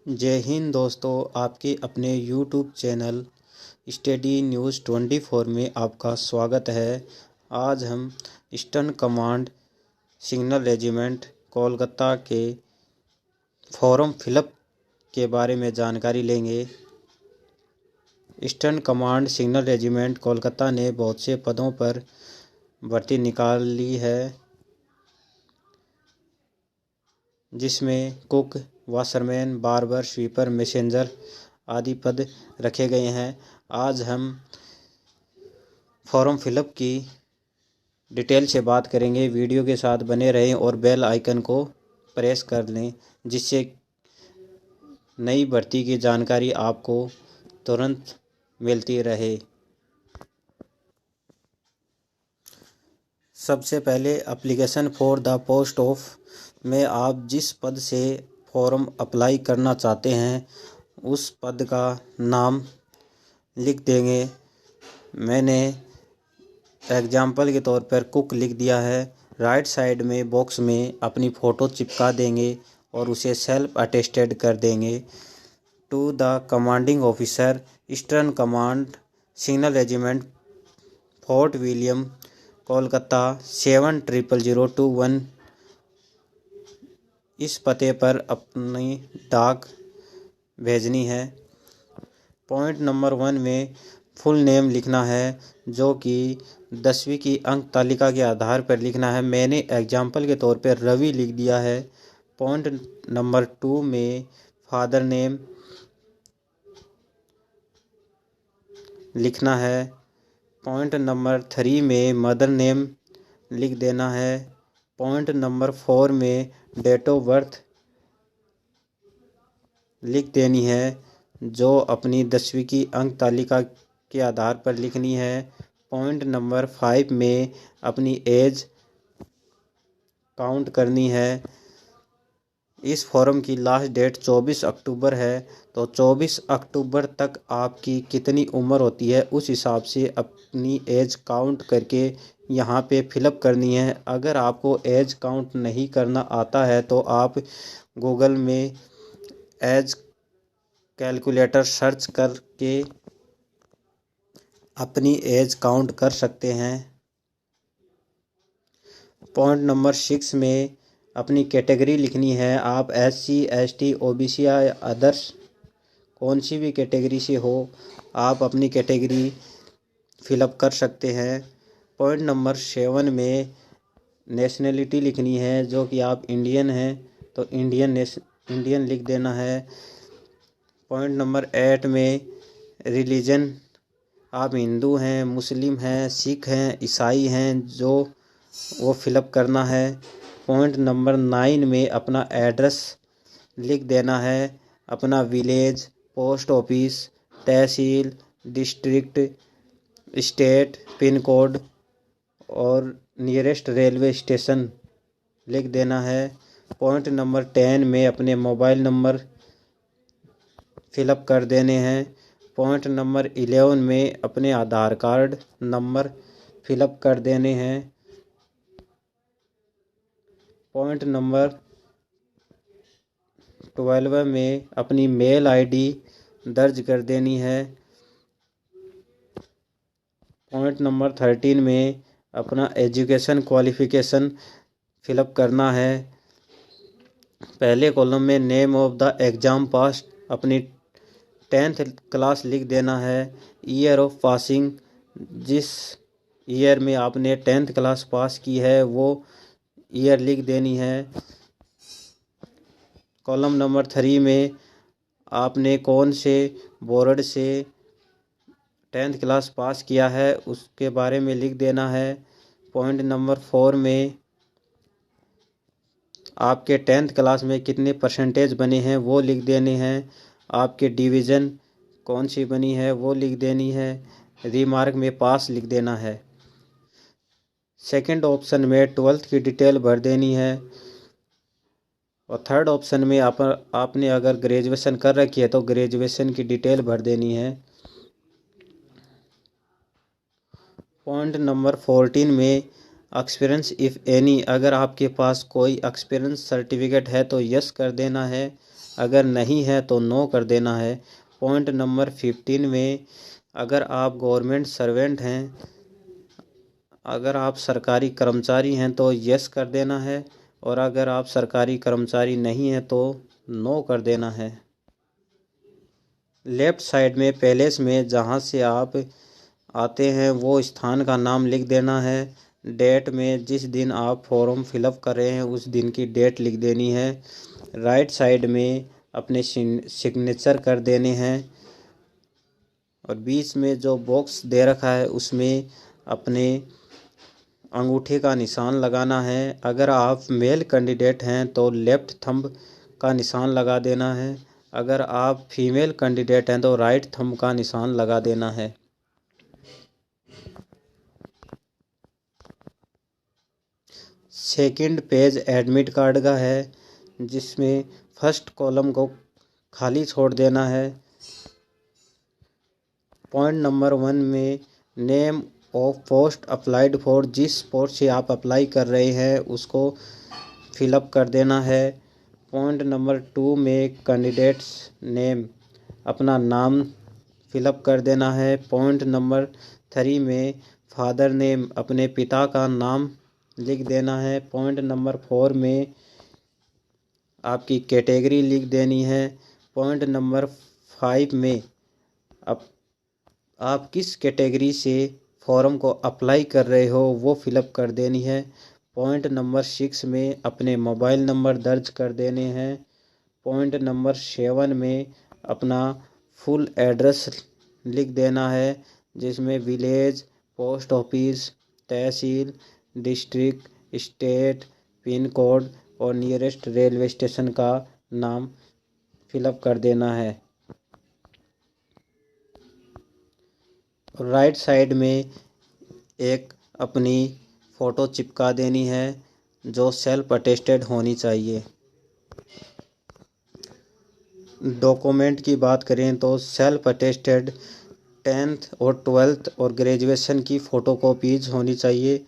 जय हिंद दोस्तों, आपके अपने यूट्यूब चैनल स्टडी न्यूज़ 24 में आपका स्वागत है। आज हम eastern Command Signal regiment Kolkata के फॉर्म फिलअप के बारे में जानकारी लेंगे। Eastern Command Signal regiment Kolkata ने बहुत से पदों पर भर्ती निकाली है, जिसमें cook, washerman, barber, sweeper, messenger आदि पद रखे गए हैं। आज हम फॉर्म फिलअप की डिटेल से बात करेंगे। वीडियो के साथ बने रहें और बेल आइकन को प्रेस कर लें, जिससे नई भर्ती की जानकारी आपको तुरंत मिलती रहे। सबसे पहले application for the post of में आप जिस पद से फॉर्म अप्लाई करना चाहते हैं उस पद का नाम लिख देंगे। मैंने एग्जाम्पल के तौर पर कुक लिख दिया है। राइट साइड में बॉक्स में अपनी फ़ोटो चिपका देंगे और उसे सेल्फ अटेस्टेड कर देंगे। To the commanding officer, Eastern Command Signal Regiment, Fort William, Kolkata 700021। इस पते पर अपनी डाक भेजनी है। पॉइंट नंबर 1 में फुल नेम लिखना है, जो कि 10वीं की अंक तालिका के आधार पर लिखना है। मैंने एग्जाम्पल के तौर पर रवि लिख दिया है। पॉइंट नंबर 2 में फादर नेम लिखना है। पॉइंट नंबर 3 में मदर नेम लिख देना है। पॉइंट नंबर 4 में डेट ऑफ बर्थ लिख देनी है, जो अपनी 10वीं की अंक तालिका के आधार पर लिखनी है। पॉइंट नंबर 5 में अपनी एज काउंट करनी है। इस फॉर्म की लास्ट डेट 24 अक्टूबर है, तो 24 अक्टूबर तक आपकी कितनी उम्र होती है उस हिसाब से अपनी एज काउंट करके यहाँ पे फिलअप करनी है। अगर आपको एज काउंट नहीं करना आता है तो आप गूगल में एज कैलकुलेटर सर्च करके अपनी एज काउंट कर सकते हैं। पॉइंट नंबर 6 में अपनी कैटेगरी लिखनी है। आप SC, ST, OBC या अदर्स कौन सी भी कैटेगरी से हो, आप अपनी कैटेगरी फिलअप कर सकते हैं। पॉइंट नंबर 7 में नेशनलिटी लिखनी है, जो कि आप इंडियन हैं तो इंडियन लिख देना है। पॉइंट नंबर 8 में रिलीजन, आप हिंदू हैं, मुस्लिम हैं, सिख हैं, ईसाई हैं, जो वो फिलअप करना है। पॉइंट नंबर 9 में अपना एड्रेस लिख देना है। अपना विलेज, पोस्ट ऑफिस, तहसील, डिस्ट्रिक्ट, स्टेट, पिन कोड और नियरेस्ट रेलवे स्टेशन लिख देना है। पॉइंट नंबर 10 में अपने मोबाइल नंबर फिलअप कर देने हैं। पॉइंट नंबर 11 में अपने आधार कार्ड नंबर फिलअप कर देने हैं। पॉइंट नंबर 12 में अपनी मेल आईडी दर्ज कर देनी है। पॉइंट नंबर 13 में अपना एजुकेशन क्वालिफ़िकेशन फिलअप करना है। पहले कॉलम में name of the exam pass, अपनी 10th क्लास लिख देना है। ईयर ऑफ पासिंग, जिस ईयर में आपने 10th क्लास पास की है वो ईयर लिख देनी है। कॉलम नंबर 3 में आपने कौन से बोर्ड से 10th क्लास पास किया है उसके बारे में लिख देना है। पॉइंट नंबर 4 में आपके 10th क्लास में कितने परसेंटेज बने हैं वो लिख देने हैं। आपके डिवीज़न कौन सी बनी है वो लिख देनी है। रिमार्क में पास लिख देना है। सेकंड ऑप्शन में 12th की डिटेल भर देनी है। और थर्ड ऑप्शन में आपने अगर ग्रेजुएशन कर रखी है तो ग्रेजुएशन की डिटेल भर देनी है। पॉइंट नंबर 14 में एक्सपीरियंस इफ़ एनी, अगर आपके पास कोई एक्सपीरियंस सर्टिफिकेट है तो यस कर देना है। अगर नहीं है तो नो कर देना है। पॉइंट नंबर 15 में, अगर आप गवर्नमेंट सर्वेंट हैं, अगर आप सरकारी कर्मचारी हैं तो यस कर देना है, और अगर आप सरकारी कर्मचारी नहीं हैं तो नो कर देना है। लेफ़्ट साइड में पैलेस में जहाँ से आप आते हैं वो स्थान का नाम लिख देना है। डेट में जिस दिन आप फॉर्म फिलअप कर रहे हैं उस दिन की डेट लिख देनी है। राइट साइड में अपने सिग्नेचर कर देने हैं, और बीच में जो बॉक्स दे रखा है उसमें अपने अंगूठे का निशान लगाना है। अगर आप मेल कैंडिडेट हैं तो लेफ़्ट थंब का निशान लगा देना है। अगर आप फीमेल कैंडिडेट हैं तो राइट थंब का निशान लगा देना है। सेकंड पेज एडमिट कार्ड का है, जिसमें फर्स्ट कॉलम को खाली छोड़ देना है। पॉइंट नंबर 1 में name of post applied for, जिस पोस्ट से आप अप्लाई कर रहे हैं उसको फिलअप कर देना है। पॉइंट नंबर 2 में कैंडिडेट्स नेम, अपना नाम फिलअप कर देना है। पॉइंट नंबर 3 में फादर नेम, अपने पिता का नाम लिख देना है। पॉइंट नंबर 4 में आपकी कैटेगरी लिख देनी है। पॉइंट नंबर 5 में आप किस कैटेगरी से फॉर्म को अप्लाई कर रहे हो वो फिलअप कर देनी है। पॉइंट नंबर 6 में अपने मोबाइल नंबर दर्ज कर देने हैं। पॉइंट नंबर 7 में अपना फुल एड्रेस लिख देना है, जिसमें विलेज, पोस्ट ऑफिस, तहसील, डिस्ट्रिक्ट, स्टेट, पिन कोड और नियरेस्ट रेलवे स्टेशन का नाम फिलअप कर देना है। राइट साइड में एक अपनी फ़ोटो चिपका देनी है जो सेल्फ अटेस्टेड होनी चाहिए। डॉक्यूमेंट की बात करें तो सेल्फ अटेस्टेड 10th और 12th और ग्रेजुएशन की फ़ोटोकॉपीज़ होनी चाहिए,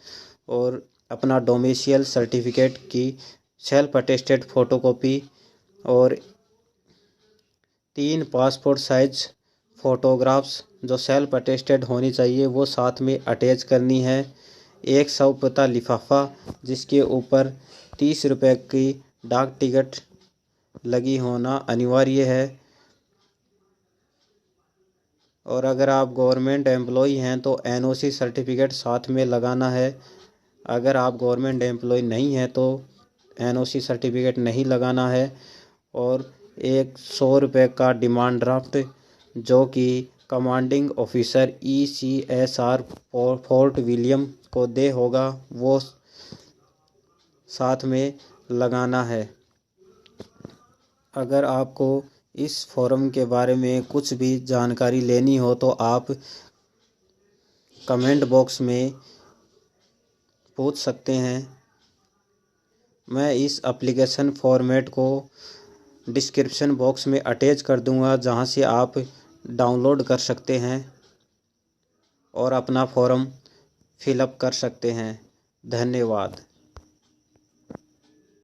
और अपना डोमिसाइल सर्टिफिकेट की सेल्फ अटेस्टेड फ़ोटोकॉपी, और 3 पासपोर्ट साइज फ़ोटोग्राफ्स जो सेल्फ अटेस्टेड होनी चाहिए वो साथ में अटैच करनी है। एक 100 पता लिफाफा जिसके ऊपर 30 रुपये की डाक टिकट लगी होना अनिवार्य है। और अगर आप गवर्नमेंट एम्प्लॉई हैं तो NOC सर्टिफिकेट साथ में लगाना है। अगर आप गवर्नमेंट एम्प्लॉय नहीं हैं तो NOC सर्टिफिकेट नहीं लगाना है। और एक 100 रुपये का डिमांड ड्राफ्ट जो कि commanding officer ECSR fort William को दे होगा वो साथ में लगाना है। अगर आपको इस फॉर्म के बारे में कुछ भी जानकारी लेनी हो तो आप कमेंट बॉक्स में पूछ सकते हैं। मैं इस एप्लीकेशन फॉर्मेट को डिस्क्रिप्शन बॉक्स में अटैच कर दूंगा, जहां से आप डाउनलोड कर सकते हैं और अपना फॉर्म फिलअप कर सकते हैं। धन्यवाद।